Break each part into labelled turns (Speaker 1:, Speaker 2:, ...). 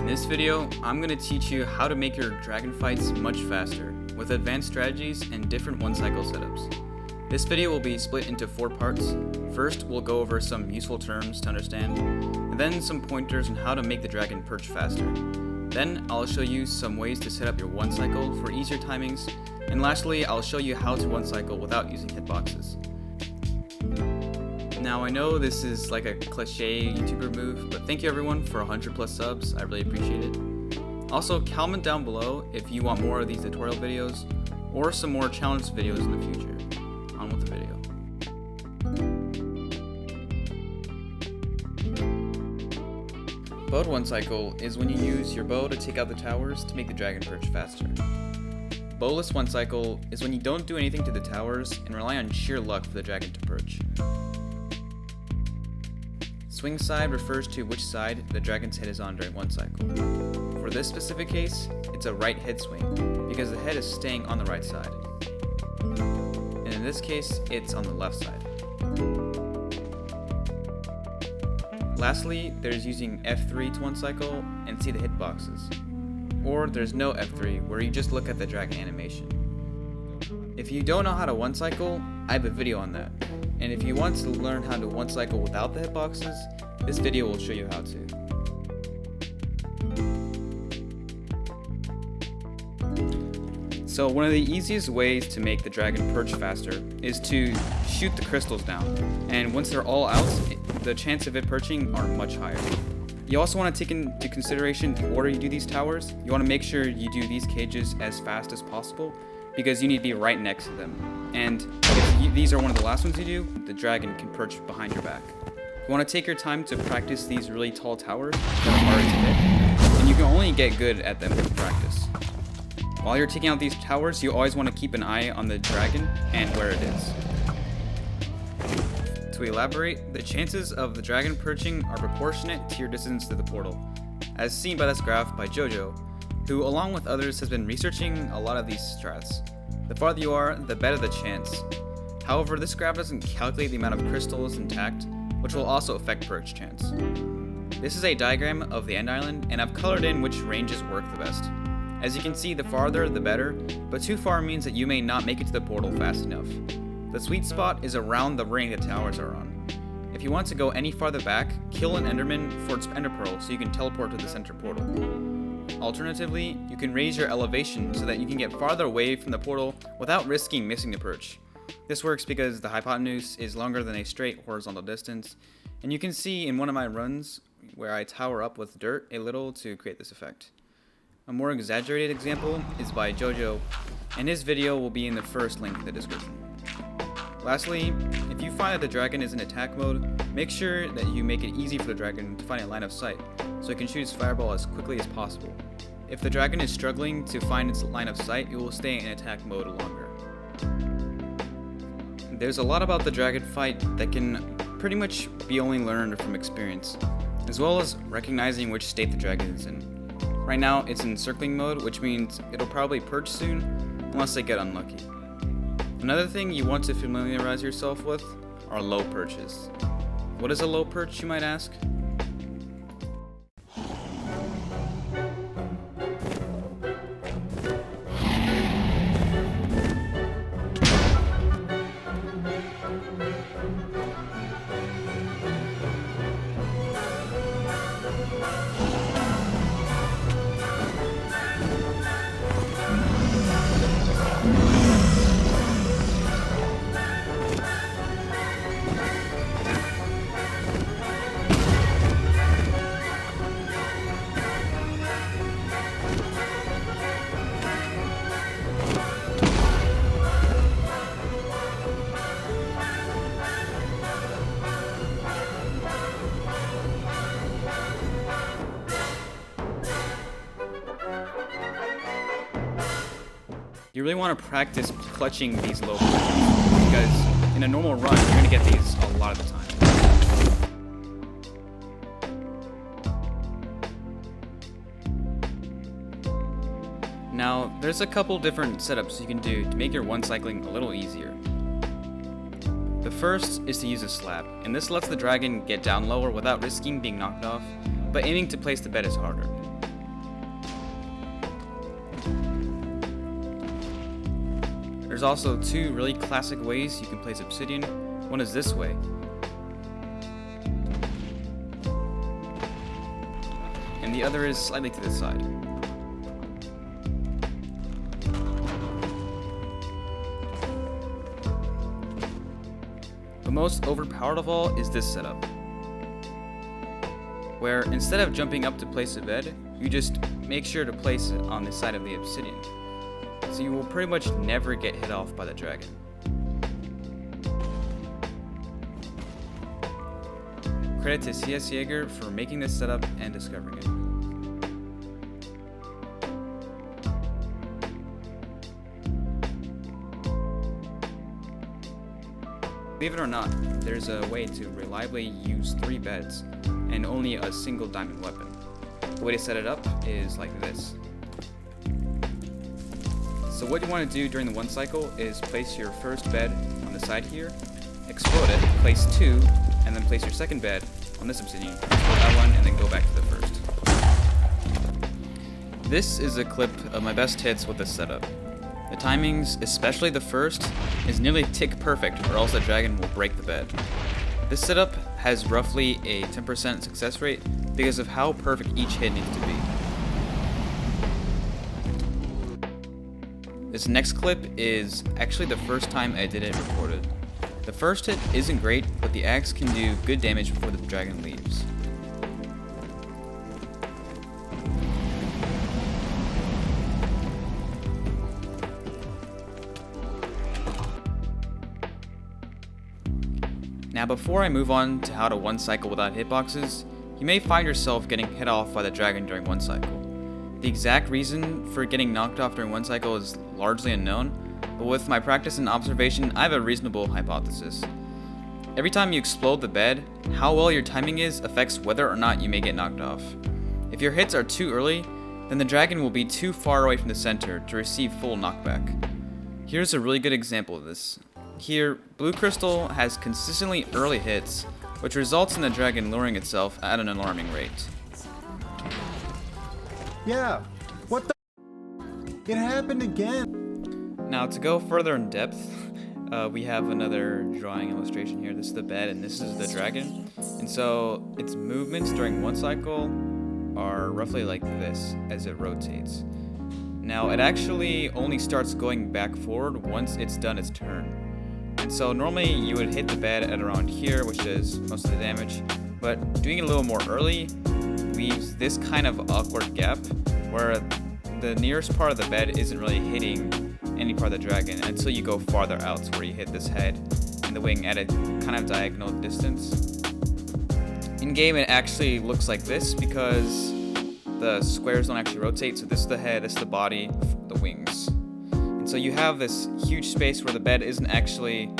Speaker 1: In this video, I'm going to teach you how to make your dragon fights much faster, with advanced strategies and different one-cycle setups. This video will be split into 4 parts. First, we'll go over some useful terms to understand, and then some pointers on how to make the dragon perch faster. Then, I'll show you some ways to set up your one-cycle for easier timings, and lastly, I'll show you how to one-cycle without using hitboxes. Now, I know this is like a cliche YouTuber move, but thank you everyone for 100+ subs, I really appreciate it. Also, comment down below if you want more of these tutorial videos, or some more challenge videos in the future. On with the video. Bowed one-cycle is when you use your bow to take out the towers to make the dragon perch faster. Bowless one-cycle is when you don't do anything to the towers and rely on sheer luck for the dragon to perch. Swing side refers to which side the dragon's head is on during one cycle. For this specific case, it's a right head swing, because the head is staying on the right side. And in this case, it's on the left side. Lastly, there's using F3 to one cycle and see the hitboxes. Or there's no F3, where you just look at the dragon animation. If you don't know how to one cycle, I have a video on that. And if you want to learn how to one cycle without the hitboxes, this video will show you how to. So one of the easiest ways to make the dragon perch faster is to shoot the crystals down. And once they're all out, the chance of it perching are much higher. You also want to take into consideration the order you do these towers. You want to make sure you do these cages as fast as possible, because you need to be right next to them. And if these are one of the last ones you do, the dragon can perch behind your back. You want to take your time to practice these really tall towers that are hard to hit, and you can only get good at them with practice. While you're taking out these towers, you always want to keep an eye on the dragon and where it is. To elaborate, the chances of the dragon perching are proportionate to your distance to the portal, as seen by this graph by Jojoe, who along with others has been researching a lot of these strats. The farther you are, the better the chance. However, this graph doesn't calculate the amount of crystals intact, which will also affect perch chance. This is a diagram of the end island, and I've colored in which ranges work the best. As you can see, the farther the better, but too far means that you may not make it to the portal fast enough. The sweet spot is around the ring the towers are on. If you want to go any farther back, kill an enderman for its ender pearl so you can teleport to the center portal. Alternatively, you can raise your elevation so that you can get farther away from the portal without risking missing the perch. This works because the hypotenuse is longer than a straight horizontal distance, and you can see in one of my runs where I tower up with dirt a little to create this effect. A more exaggerated example is by Jojoe, and his video will be in the first link in the description. Lastly, if you find that the dragon is in attack mode, make sure that you make it easy for the dragon to find a line of sight, so it can shoot its fireball as quickly as possible. If the dragon is struggling to find its line of sight, it will stay in attack mode longer. There's a lot about the dragon fight that can pretty much be only learned from experience, as well as recognizing which state the dragon is in. Right now, it's in circling mode, which means it'll probably perch soon, unless they get unlucky. Another thing you want to familiarize yourself with are low perches. What is a low perch, you might ask? You really want to practice clutching these low perches, because in a normal run, you're going to get these a lot of the time. Now, there's a couple different setups you can do to make your one cycling a little easier. The first is to use a slap, and this lets the dragon get down lower without risking being knocked off, but aiming to place the bed is harder. There's also two really classic ways you can place Obsidian. One is this way, and the other is slightly to the side. The most overpowered of all is this setup, where instead of jumping up to place a bed, you just make sure to place it on the side of the Obsidian, so you will pretty much never get hit off by the dragon. Credit to CS Jaeger for making this setup and discovering it. Believe it or not, there's a way to reliably use 3 beds and only a single diamond weapon. The way to set it up is like this. So what you want to do during the 1 cycle is place your first bed on the side here, explode it, place 2, and then place your second bed on this obsidian, explode that one, and then go back to the first. This is a clip of my best hits with this setup. The timings, especially the first, is nearly tick perfect or else the dragon will break the bed. This setup has roughly a 10% success rate because of how perfect each hit needs to be. This next clip is actually the first time I did it recorded. The first hit isn't great, but the axe can do good damage before the dragon leaves. Now before I move on to how to 1 cycle without hitboxes, you may find yourself getting hit off by the dragon during 1 cycle. The exact reason for getting knocked off during 1 cycle is largely unknown, but with my practice and observation, I have a reasonable hypothesis. Every time you explode the bed, how well your timing is affects whether or not you may get knocked off. If your hits are too early, then the dragon will be too far away from the center to receive full knockback. Here's a really good example of this. Here, Blue Crystal has consistently early hits, which results in the dragon luring itself at an alarming rate.
Speaker 2: Yeah, what the? It happened again.
Speaker 1: Now to go further in depth, we have another drawing illustration here. This is the bed and this is the dragon. And so its movements during 1 cycle are roughly like this as it rotates. Now it actually only starts going back forward once it's done its turn. And so normally you would hit the bed at around here, which is most of the damage, but doing it a little more early leaves this kind of awkward gap where the nearest part of the bed isn't really hitting any part of the dragon until you go farther out, where you hit this head and the wing at a kind of diagonal distance. In game it actually looks like this because the squares don't actually rotate, so this is the head, this is the body, the wings. And so you have this huge space where the bed isn't actually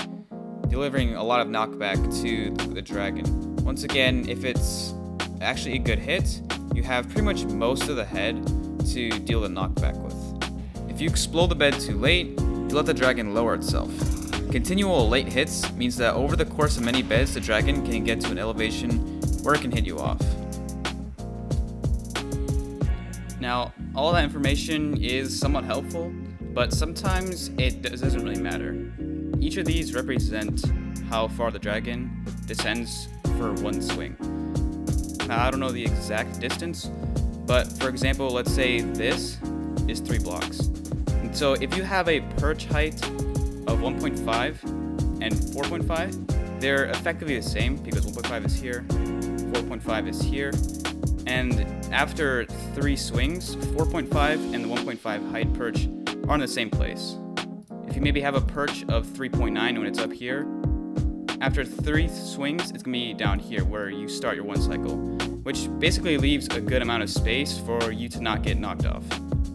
Speaker 1: delivering a lot of knockback to the dragon. Once again, if it's actually a good hit, you have pretty much most of the head to deal the knockback with. If you explode the bed too late, you let the dragon lower itself. Continual late hits means that over the course of many beds, the dragon can get to an elevation where it can hit you off. Now, all that information is somewhat helpful, but sometimes it doesn't really matter. Each of these represent how far the dragon descends for 1 swing. Now, I don't know the exact distance, but for example, let's say this is 3 blocks. And so if you have a perch height of 1.5 and 4.5, they're effectively the same because 1.5 is here, 4.5 is here, and after 3 swings, 4.5 and the 1.5 height perch are in the same place. If you maybe have a perch of 3.9 when it's up here, after 3 swings, it's gonna be down here where you start your 1 cycle, which basically leaves a good amount of space for you to not get knocked off.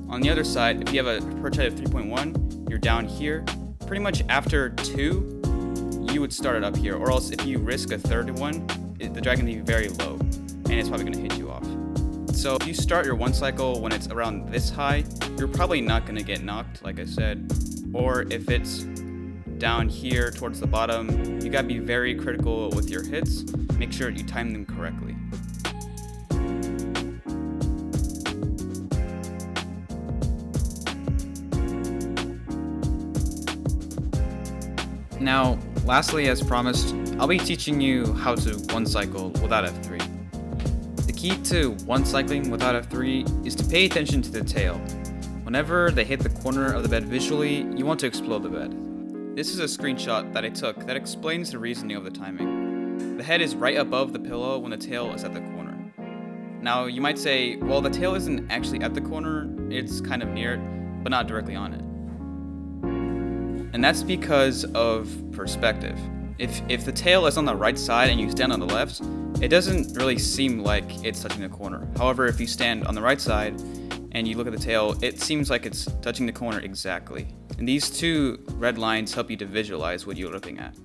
Speaker 1: On the other side, if you have a perch height of 3.1, you're down here. Pretty much after 2, you would start it up here, or else if you risk a third one, the dragon will be very low, and it's probably gonna hit you off. So if you start your 1 cycle when it's around this high, you're probably not gonna get knocked, like I said. Or if it's down here towards the bottom, you gotta be very critical with your hits. Make sure you time them correctly. Now, lastly, as promised, I'll be teaching you how to one cycle without F3. The key to one cycling without F3 is to pay attention to the tail. Whenever they hit the corner of the bed visually, you want to explode the bed. This is a screenshot that I took that explains the reasoning of the timing. The head is right above the pillow when the tail is at the corner. Now, you might say, well, the tail isn't actually at the corner, it's kind of near it, but not directly on it. And that's because of perspective. If the tail is on the right side and you stand on the left, it doesn't really seem like it's touching the corner. However, if you stand on the right side and you look at the tail, it seems like it's touching the corner exactly. And these two red lines help you to visualize what you're looking at.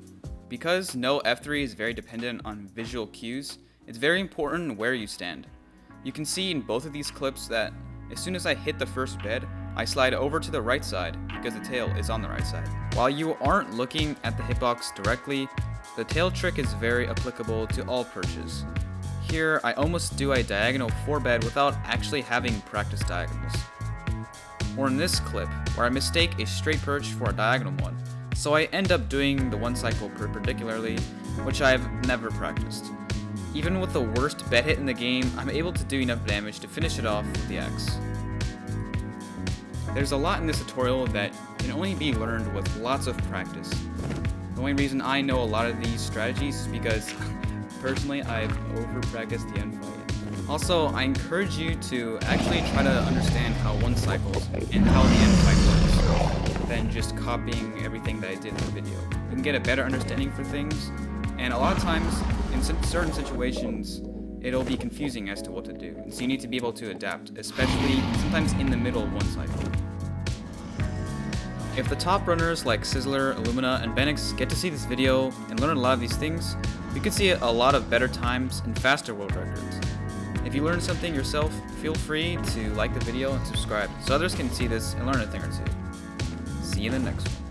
Speaker 1: Because no F3 is very dependent on visual cues, it's very important where you stand. You can see in both of these clips that as soon as I hit the first bed, I slide over to the right side because the tail is on the right side. While you aren't looking at the hitbox directly, the tail trick is very applicable to all perches. Here, I almost do a diagonal 4-bed without actually having practiced diagonals. Or in this clip, where I mistake a straight perch for a diagonal one, so I end up doing the one cycle perpendicularly, which I've never practiced. Even with the worst bed hit in the game, I'm able to do enough damage to finish it off with the X. There's a lot in this tutorial that can only be learned with lots of practice. The only reason I know a lot of these strategies is because personally I've over-practiced the end fight. Also, I encourage you to actually try to understand how one cycles and how the end fight works, than just copying everything that I did in the video. You can get a better understanding for things, and a lot of times, in certain situations, it'll be confusing as to what to do. So you need to be able to adapt, especially sometimes in the middle of one cycle. If the top runners like Sizzler, Illumina, and Benix get to see this video and learn a lot of these things, you can see a lot of better times and faster world records. If you learned something yourself, feel free to like the video and subscribe so others can see this and learn a thing or two. See you in the next one.